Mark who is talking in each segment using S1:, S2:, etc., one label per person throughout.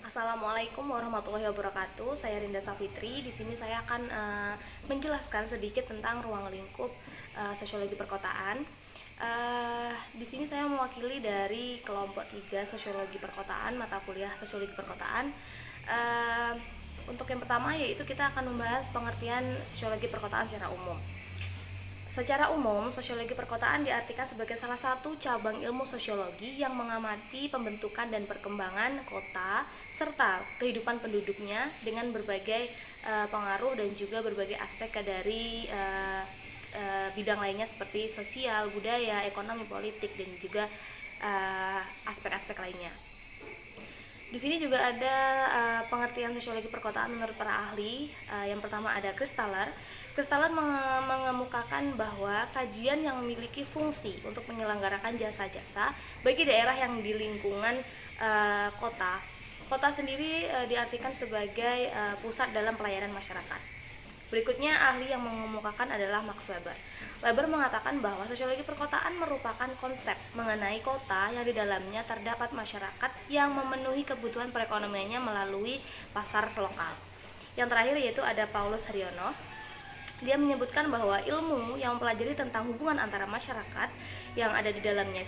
S1: Assalamualaikum warahmatullahi wabarakatuh. Saya Rinda Safitri. Di sini saya akan menjelaskan sedikit tentang ruang lingkup sosiologi perkotaan. Di sini saya mewakili dari kelompok 3 sosiologi perkotaan, mata kuliah sosiologi perkotaan. Uh, untuk yang pertama yaitu kita akan membahas pengertian sosiologi perkotaan secara umum. Secara umum, sosiologi perkotaan diartikan sebagai salah satu cabang ilmu sosiologi yang mengamati pembentukan dan perkembangan kota serta kehidupan penduduknya dengan berbagai pengaruh dan juga berbagai aspek dari bidang lainnya seperti sosial, budaya, ekonomi, politik dan juga aspek-aspek lainnya. Di sini juga ada pengertian sosiologi perkotaan menurut para ahli. Yang pertama ada Kristaller. Kristaller mengemukakan bahwa kajian yang memiliki fungsi untuk menyelenggarakan jasa-jasa bagi daerah yang di lingkungan kota. Kota sendiri diartikan sebagai pusat dalam pelayanan masyarakat. Berikutnya ahli yang mengemukakan adalah Max Weber. Weber mengatakan bahwa sosiologi perkotaan merupakan konsep mengenai kota yang di dalamnya terdapat masyarakat yang memenuhi kebutuhan perekonomiannya melalui pasar lokal. Yang terakhir yaitu ada Paulus Haryono. Dia menyebutkan bahwa ilmu yang mempelajari tentang hubungan antara masyarakat yang ada di dalamnya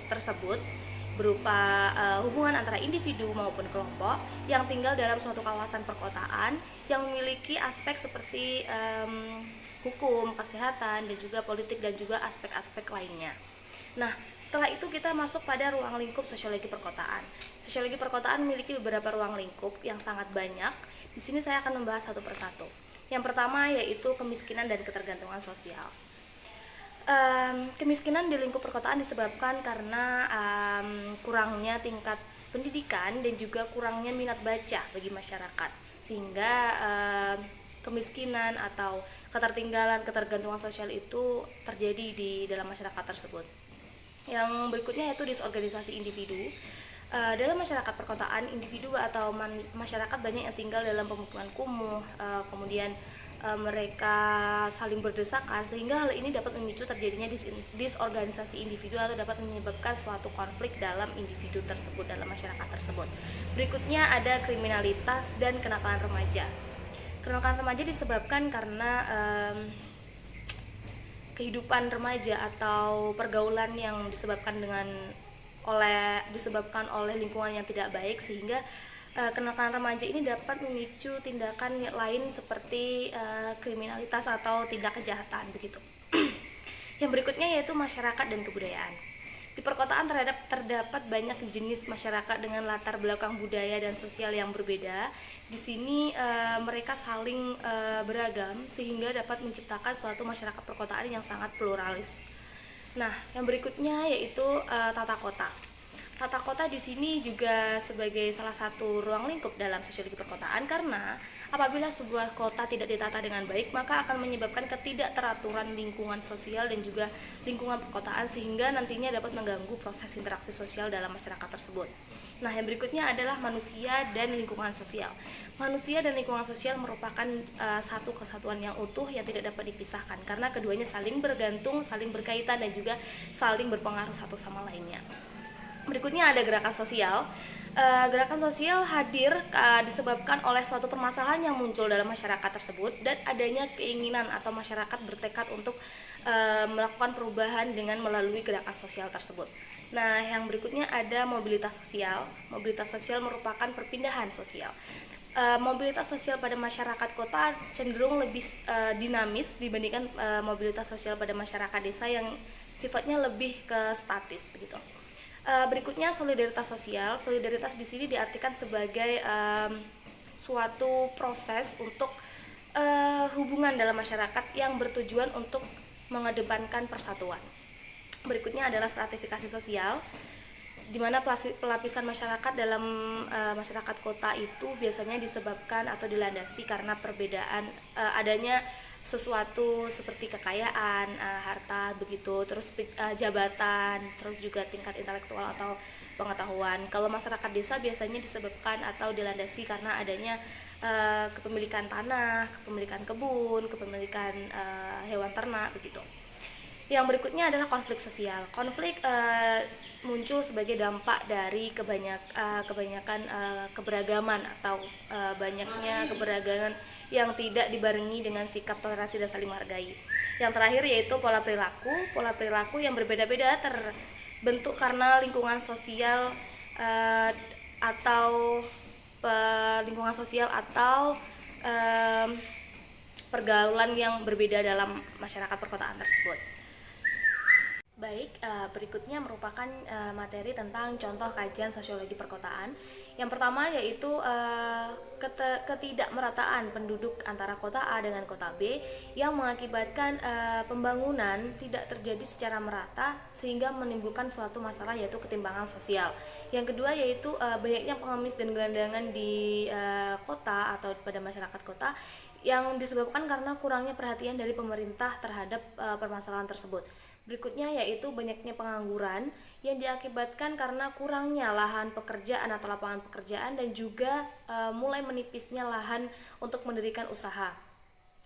S1: tersebut berupa hubungan antara individu maupun kelompok yang tinggal dalam suatu kawasan perkotaan yang memiliki aspek seperti hukum, kesehatan, dan juga politik dan juga aspek-aspek lainnya. Nah, setelah itu kita masuk pada ruang lingkup sosiologi perkotaan. Sosiologi perkotaan memiliki beberapa ruang lingkup yang sangat banyak. Di sini saya akan membahas satu persatu. Yang pertama yaitu kemiskinan dan ketergantungan sosial. Kemiskinan di lingkup perkotaan disebabkan karena kurangnya tingkat pendidikan dan juga kurangnya minat baca bagi masyarakat, sehingga kemiskinan atau ketertinggalan, ketergantungan sosial itu terjadi di dalam masyarakat tersebut. Yang berikutnya yaitu disorganisasi individu. Dalam masyarakat perkotaan, individu atau masyarakat banyak yang tinggal dalam pemukiman kumuh, kemudian mereka saling berdesakan, sehingga hal ini dapat memicu terjadinya disorganisasi individu atau dapat menyebabkan suatu konflik dalam individu tersebut, dalam masyarakat tersebut. Berikutnya ada kriminalitas dan kenakalan remaja. Kenakalan remaja disebabkan karena kehidupan remaja atau pergaulan yang disebabkan oleh lingkungan yang tidak baik, sehingga kenakalan remaja ini dapat memicu tindakan lain seperti kriminalitas atau tindak kejahatan begitu. Yang berikutnya yaitu masyarakat dan kebudayaan. Di perkotaan terdapat banyak jenis masyarakat dengan latar belakang budaya dan sosial yang berbeda. Di sini mereka saling beragam sehingga dapat menciptakan suatu masyarakat perkotaan yang sangat pluralis. Nah, yang berikutnya yaitu tata kota. Tata kota di sini juga sebagai salah satu ruang lingkup dalam sosiologi perkotaan, karena apabila sebuah kota tidak ditata dengan baik maka akan menyebabkan ketidakteraturan lingkungan sosial dan juga lingkungan perkotaan, sehingga nantinya dapat mengganggu proses interaksi sosial dalam masyarakat tersebut. Nah, yang berikutnya adalah manusia dan lingkungan sosial. Manusia dan lingkungan sosial merupakan satu kesatuan yang utuh yang tidak dapat dipisahkan, karena keduanya saling bergantung, saling berkaitan dan juga saling berpengaruh satu sama lainnya. Berikutnya ada gerakan sosial. Gerakan sosial hadir disebabkan oleh suatu permasalahan yang muncul dalam masyarakat tersebut dan adanya keinginan atau masyarakat bertekad untuk melakukan perubahan dengan melalui gerakan sosial tersebut. Nah, yang berikutnya ada mobilitas sosial. Mobilitas sosial merupakan perpindahan sosial. Mobilitas sosial pada masyarakat kota cenderung lebih dinamis dibandingkan mobilitas sosial pada masyarakat desa yang sifatnya lebih ke statis begitu. Berikutnya solidaritas sosial. Solidaritas di sini diartikan sebagai suatu proses untuk hubungan dalam masyarakat yang bertujuan untuk mengedepankan persatuan. Berikutnya adalah stratifikasi sosial, di mana pelapisan masyarakat dalam masyarakat kota itu biasanya disebabkan atau dilandasi karena perbedaan adanya sesuatu seperti kekayaan, harta begitu, terus jabatan, terus juga tingkat intelektual atau pengetahuan. Kalau masyarakat desa biasanya disebabkan atau dilandasi karena adanya kepemilikan tanah, kepemilikan kebun, kepemilikan hewan ternak begitu. Yang berikutnya adalah konflik sosial. Konflik muncul sebagai dampak dari kebanyakan keberagaman atau banyaknya keberagaman yang tidak dibarengi dengan sikap toleransi dan saling menghargai. Yang terakhir yaitu pola perilaku yang berbeda-beda terbentuk karena lingkungan sosial uh, atau lingkungan sosial atau pergaulan yang berbeda dalam masyarakat perkotaan tersebut. Baik, berikutnya merupakan materi tentang contoh kajian sosiologi perkotaan. Yang pertama yaitu ketidakmerataan penduduk antara kota A dengan kota B yang mengakibatkan pembangunan tidak terjadi secara merata sehingga menimbulkan suatu masalah yaitu ketimpangan sosial. Yang kedua yaitu banyaknya pengemis dan gelandangan di kota atau pada masyarakat kota yang disebabkan karena kurangnya perhatian dari pemerintah terhadap permasalahan tersebut. Berikutnya yaitu banyaknya pengangguran yang diakibatkan karena kurangnya lahan pekerjaan atau lapangan pekerjaan dan juga mulai menipisnya lahan untuk mendirikan usaha.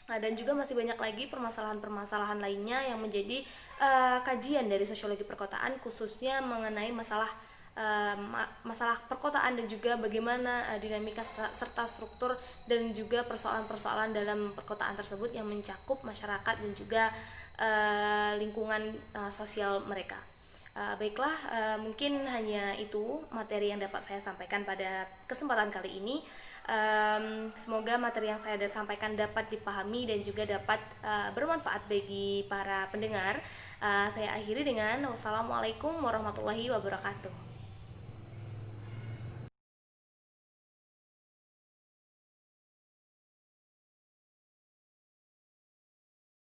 S1: Dan juga masih banyak lagi permasalahan-permasalahan lainnya yang menjadi kajian dari sosiologi perkotaan, khususnya mengenai masalah perkotaan dan juga bagaimana dinamika serta struktur dan juga persoalan-persoalan dalam perkotaan tersebut yang mencakup masyarakat dan juga lingkungan sosial mereka. Baiklah, mungkin hanya itu materi yang dapat saya sampaikan pada kesempatan kali ini. Semoga materi yang saya sampaikan dapat dipahami dan juga dapat bermanfaat bagi para pendengar. Saya akhiri dengan wassalamualaikum warahmatullahi wabarakatuh.